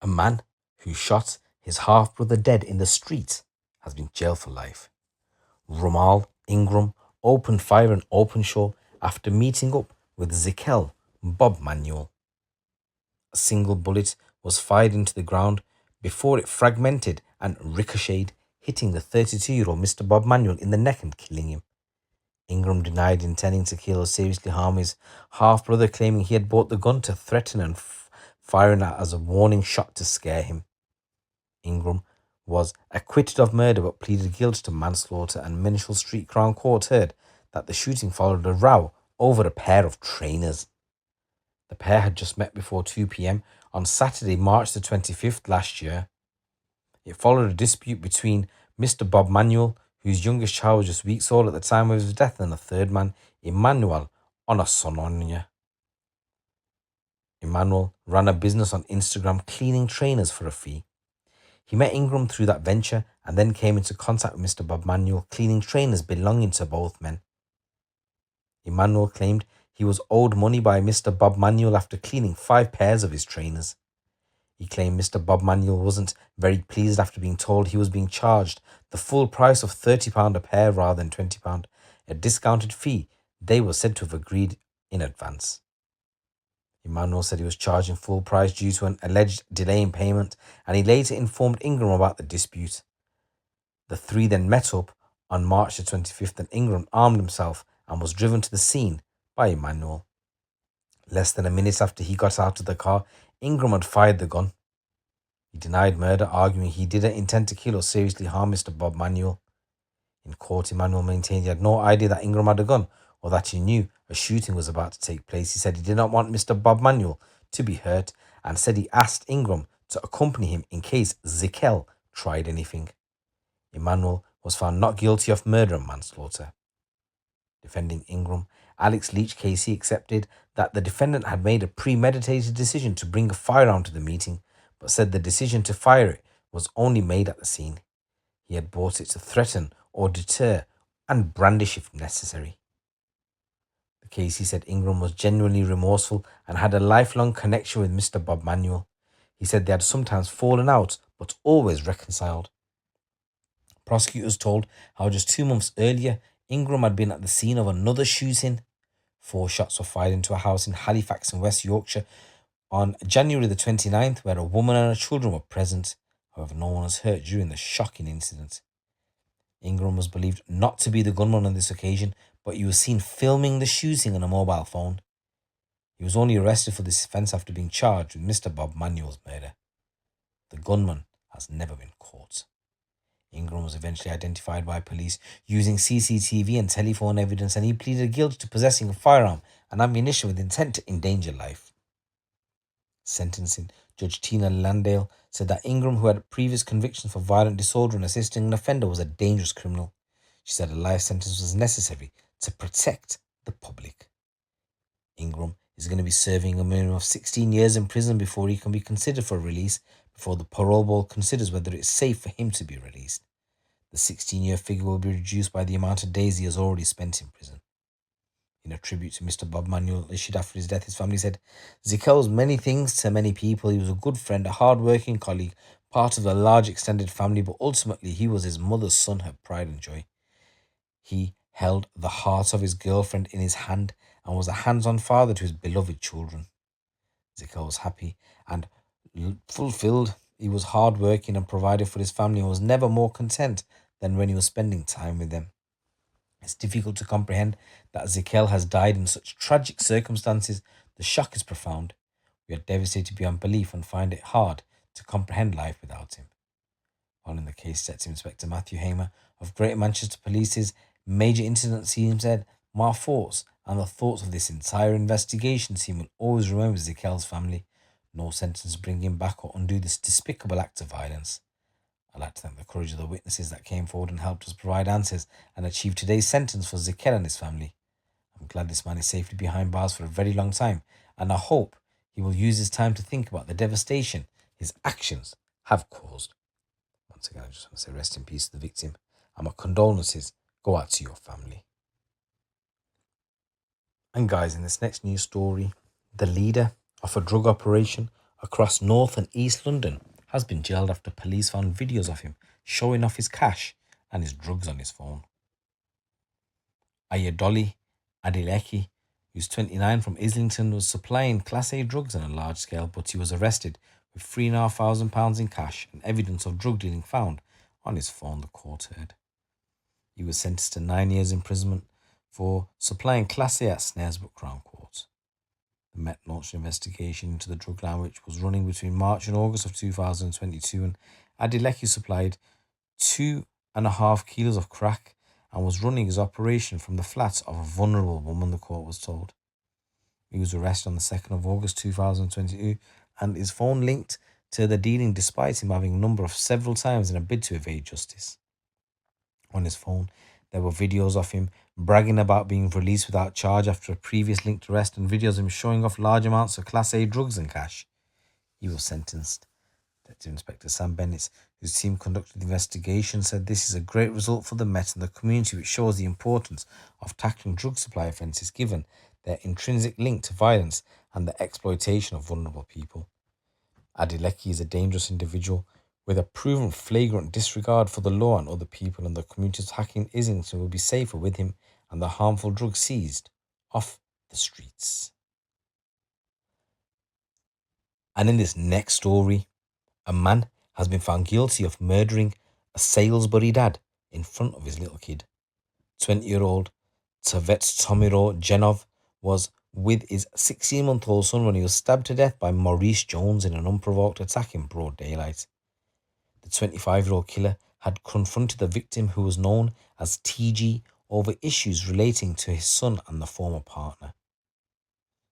A man who shot his half-brother dead in the street has been jailed for life. Rumaal Ingram opened fire on Openshaw after meeting up with Zikel Bobmanuel. A single bullet was fired into the ground before it fragmented and ricocheted, hitting the 32-year-old Mr. Bobmanuel in the neck and killing him. Ingram denied intending to kill or seriously harm his half-brother, claiming he had bought the gun to threaten and firing it as a warning shot to scare him. Ingram was acquitted of murder but pleaded guilty to manslaughter, and Minshull Street Crown Court heard that the shooting followed a row over a pair of trainers. The pair had just met before 2 p.m. on Saturday, March the 25th last year. It followed a dispute between Mr. Bobmanuel, whose youngest child was just weeks old at the time of his death, and a third man, Emmanuel, on a Sononia. Emmanuel ran a business on Instagram cleaning trainers for a fee. He met Ingram through that venture and then came into contact with Mr. Bobmanuel, cleaning trainers belonging to both men. Emmanuel claimed he was owed money by Mr. Bobmanuel after cleaning 5 pairs of his trainers. He claimed Mr. Bobmanuel wasn't very pleased after being told he was being charged the full price of £30 a pair rather than £20, a discounted fee they were said to have agreed in advance. Emmanuel said he was charging full price due to an alleged delay in payment, and he later informed Ingram about the dispute. The three then met up on March the 25th, and Ingram armed himself and was driven to the scene by Emmanuel. Less than a minute after he got out of the car, Ingram had fired the gun. He denied murder, arguing he didn't intend to kill or seriously harm Mr. Bobmanuel. In court, Emmanuel maintained he had no idea that Ingram had a gun or that he knew a shooting was about to take place. He said he did not want Mr. Bobmanuel to be hurt and said he asked Ingram to accompany him in case Zikel tried anything. Emmanuel was found not guilty of murder and manslaughter. Defending Ingram, Alex Leach Casey accepted that the defendant had made a premeditated decision to bring a firearm to the meeting, but said the decision to fire it was only made at the scene. He had bought it to threaten or deter and brandish if necessary. Casey said Ingram was genuinely remorseful and had a lifelong connection with Mr. Bobmanuel. He said they had sometimes fallen out, but always reconciled. Prosecutors told how just 2 months earlier, Ingram had been at the scene of another shooting. 4 shots were fired into a house in Halifax in West Yorkshire on January the 29th, where a woman and her children were present. However, no one was hurt during the shocking incident. Ingram was believed not to be the gunman on this occasion, but he was seen filming the shooting on a mobile phone. He was only arrested for this offence after being charged with Mr. Bobmanuel's murder. The gunman has never been caught. Ingram was eventually identified by police using CCTV and telephone evidence, and he pleaded guilty to possessing a firearm and ammunition with intent to endanger life. Sentencing Judge Tina Landale said that Ingram, who had previous convictions for violent disorder and assisting an offender, was a dangerous criminal. She said a life sentence was necessary to protect the public. Ingram is going to be serving a minimum of 16 years in prison before he can be considered for release, before the parole board considers whether it's safe for him to be released. The 16-year figure will be reduced by the amount of days he has already spent in prison. In a tribute to Mr. Bobmanuel issued after his death, his family said, Zikel was many things to many people. He was a good friend, a hard-working colleague, part of a large extended family, but ultimately he was his mother's son, her pride and joy. He held the heart of his girlfriend in his hand and was a hands-on father to his beloved children. Zikel was happy and fulfilled. He was hard-working and provided for his family and was never more content than when he was spending time with them. It's difficult to comprehend that Zikel has died in such tragic circumstances. The shock is profound. We are devastated beyond belief and find it hard to comprehend life without him. Following the case, Detective Inspector Matthew Hamer of Greater Manchester Police's Major Incident Team said, "My thoughts and the thoughts of this entire investigation team will always remember Zikel's family. No sentence bring him back or undo this despicable act of violence. I'd like to thank the courage of the witnesses that came forward and helped us provide answers and achieve today's sentence for Zikel and his family. I'm glad this man is safely behind bars for a very long time, and I hope he will use his time to think about the devastation his actions have caused." Once again, I just want to say rest in peace to the victim, and my condolences go out to your family. And guys, in this next news story, the leader of a drug operation across North and East London has been jailed after police found videos of him showing off his cash and his drugs on his phone. Ayodoli Adeleke, who's 29 from Islington, was supplying Class A drugs on a large scale, but he was arrested with £3,500 in cash and evidence of drug dealing found on his phone, the court heard. He was sentenced to 9 years imprisonment for supplying Class A at Salisbury Crown Court. The Met launched an investigation into the drug line, which was running between March and August of 2022, and Adeleke supplied 2.5 kilos of crack and was running his operation from the flat of a vulnerable woman, the court was told. He was arrested on the 2nd of August 2022 and his phone linked to the dealing despite him having a number of several times in a bid to evade justice. On his phone, there were videos of him bragging about being released without charge after a previous linked arrest and videos of him showing off large amounts of Class A drugs and cash. He was sentenced. Detective Inspector Sam Bennett, whose team conducted the investigation, said this is a great result for the Met and the community, which shows the importance of tackling drug supply offences given their intrinsic link to violence and the exploitation of vulnerable people. Adeleke is a dangerous individual with a proven flagrant disregard for the law and other people, and the community's hacking Islington will be safer with him and the harmful drugs seized off the streets. And in this next story, a man has been found guilty of murdering a Salisbury dad in front of his little kid. 20-year-old Tomiro Genov was with his 16-month-old son when he was stabbed to death by Maurice Jones in an unprovoked attack in broad daylight. The 25-year-old killer had confronted the victim, who was known as TG, over issues relating to his son and the former partner.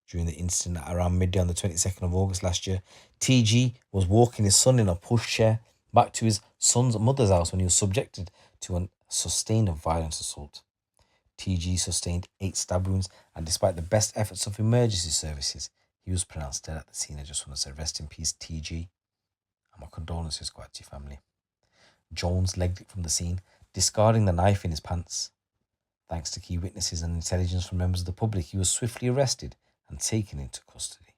During the incident at around midday on the 22nd of August last year, TG was walking his son in a pushchair back to his son's mother's house when he was subjected to a sustained violent assault. TG sustained 8 stab wounds, and despite the best efforts of emergency services, he was pronounced dead at the scene. I just want to say rest in peace, TG, and my condolences go out to your family. Jones legged it from the scene, discarding the knife in his pants. Thanks to key witnesses and intelligence from members of the public, he was swiftly arrested and taken into custody.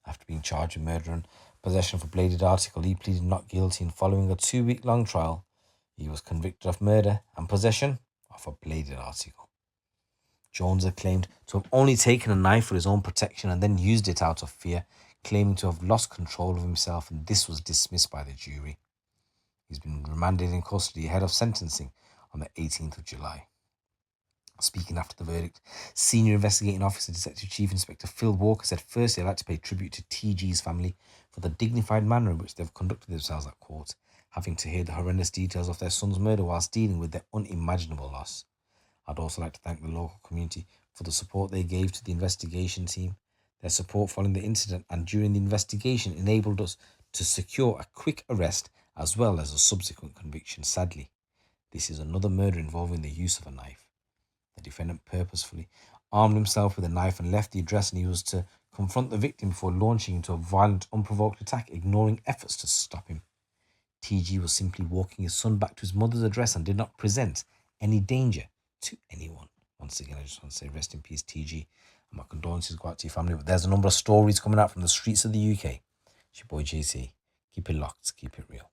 After being charged with murder and possession of a bladed article, he pleaded not guilty, and following a 2-week-long trial, he was convicted of murder and possession of a bladed article. Jones had claimed to have only taken a knife for his own protection and then used it out of fear, claiming to have lost control of himself, and this was dismissed by the jury. He's been remanded in custody ahead of sentencing on the 18th of July. Speaking after the verdict, Senior Investigating Officer Detective Chief Inspector Phil Walker said, firstly, I'd like to pay tribute to TG's family for the dignified manner in which they've conducted themselves at court, having to hear the horrendous details of their son's murder whilst dealing with their unimaginable loss. I'd also like to thank the local community for the support they gave to the investigation team. Their support following the incident and during the investigation enabled us to secure a quick arrest as well as a subsequent conviction. Sadly, this is another murder involving the use of a knife. The defendant purposefully armed himself with a knife and left the address, and he was to confront the victim before launching into a violent, unprovoked attack, ignoring efforts to stop him. TG was simply walking his son back to his mother's address and did not present any danger to anyone. Once again, I just want to say rest in peace, TG, and my condolences go out to your family. But there's a number of stories coming out from the streets of the UK. It's your boy JC. Keep it locked, keep it real.